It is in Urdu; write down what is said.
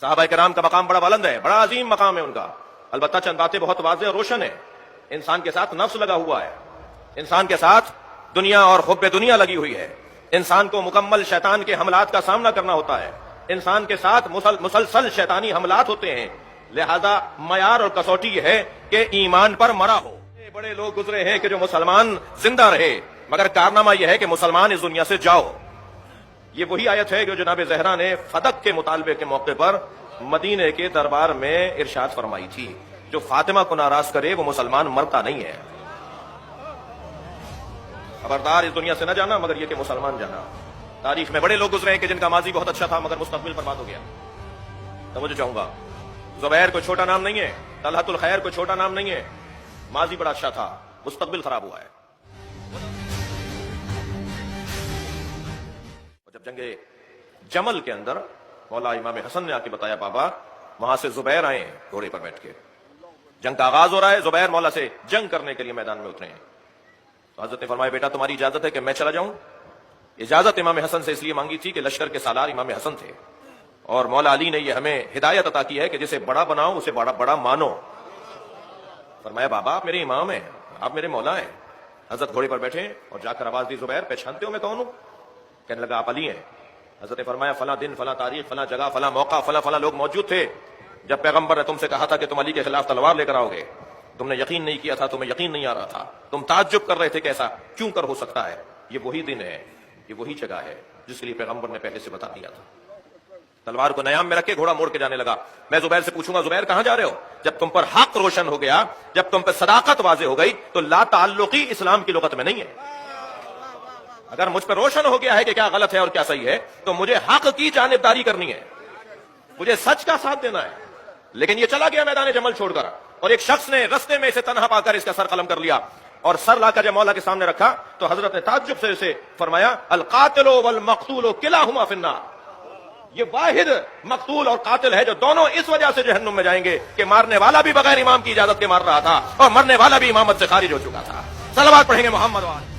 صحابہ کرام کا مقام بڑا بلند ہے، بڑا عظیم مقام ہے ان کا، البتہ چند باتیں بہت واضح اور روشن ہیں۔ انسان کے ساتھ نفس لگا ہوا ہے، انسان کے ساتھ دنیا اور حب دنیا لگی ہوئی ہے، انسان کو مکمل شیطان کے حملات کا سامنا کرنا ہوتا ہے، انسان کے ساتھ مسلسل شیطانی حملات ہوتے ہیں، لہذا معیار اور کسوٹی یہ ہے کہ ایمان پر مرا ہو۔ بڑے لوگ گزرے ہیں کہ جو مسلمان زندہ رہے، مگر کارنامہ یہ ہے کہ مسلمان اس دنیا سے جاؤ۔ یہ وہی آیت ہے جو جناب زہرا نے فدق کے مطالبے کے موقع پر مدینے کے دربار میں ارشاد فرمائی تھی، جو فاطمہ کو ناراض کرے وہ مسلمان مرتا نہیں ہے۔ خبردار اس دنیا سے نہ جانا مگر یہ کہ مسلمان جانا۔ تاریخ میں بڑے لوگ گزرے ہیں کہ جن کا ماضی بہت اچھا تھا مگر مستقبل برباد ہو گیا۔ توجہ چاہوں گا، زبیر کو چھوٹا نام نہیں ہے، طلحۃ الخیر کو چھوٹا نام نہیں ہے، ماضی بڑا اچھا تھا، مستقبل خراب ہوا ہے۔ جب جنگ جمل کے اندر مولا امام حسن نے آ کے بتایا بابا وہاں سے زبیر آئے ہیں گھوڑے پر بیٹھ کے، جنگ کا آغاز ہو رہا ہے، زبیر مولا سے جنگ کرنے کے لیے میدان میں اترے ہیں، تو حضرت نے فرمایا بیٹا تمہاری اجازت ہے کہ میں چلا جاؤں؟ اجازت امام حسن سے اس لیے مانگی تھی کہ لشکر کے سالار امام حسن تھے، اور مولا علی نے یہ ہمیں ہدایت عطا کی ہے کہ جسے بڑا بناؤ اسے بڑا بڑا مانو۔ فرمایا بابا آپ میرے امام ہیں، آپ میرے مولا ہیں۔ حضرت گھوڑے پر بیٹھے اور جا کر آواز دی زبیر پہچانتے ہو میں کون ہوں؟ کہنے لگا آپ علی ہیں۔ حضرت نے فرمایا فلاں دن فلاں تاریخ فلاں جگہ فلاں موقع فلاں فلاں لوگ موجود تھے جب پیغمبر نے تم سے کہا تھا کہ تم علی کے خلاف تلوار لے کر آؤ گے، تم نے یقین نہیں کیا تھا، تمہیں یقین نہیں آ رہا تھا، تم تعجب کر رہے تھے کہ ایسا کیوں کر ہو سکتا ہے۔ یہ وہی دن ہے، یہ وہی جگہ ہے جس کے لیے پیغمبر نے پہلے سے بتا دیا تھا۔ تلوار کو نیام میں رکھ کے گھوڑا موڑ کے جانے لگا۔ میں زبیر سے پوچھوں گا زبیر کہاں جا رہے ہو؟ جب تم پر حق روشن ہو گیا، جب تم پر صداقت واضح ہو گئی تو لا تعلقی اسلام کی لغت میں نہیں ہے۔ اگر مجھ پر روشن ہو گیا ہے کہ کیا غلط ہے اور کیا صحیح ہے تو مجھے حق کی جانبداری کرنی ہے، مجھے سچ کا ساتھ دینا ہے۔ لیکن یہ چلا گیا میدان جمل چھوڑ کر، اور ایک شخص نے رستے میں اسے تنہا پا کر اس کا سر قلم کر لیا، اور سر لا کر جب مولا کے سامنے رکھا تو حضرت نے تعجب سے اسے فرمایا القاتل والمقتول کلاہما فی النار۔ یہ واحد مقتول اور قاتل ہے جو دونوں اس وجہ سے جہنم میں جائیں گے کہ مارنے والا بھی بغیر امام کی اجازت کے مار رہا تھا اور مرنے والا بھی امامت سے خارج ہو چکا تھا۔ صلوات پڑھیں گے محمد وعلی۔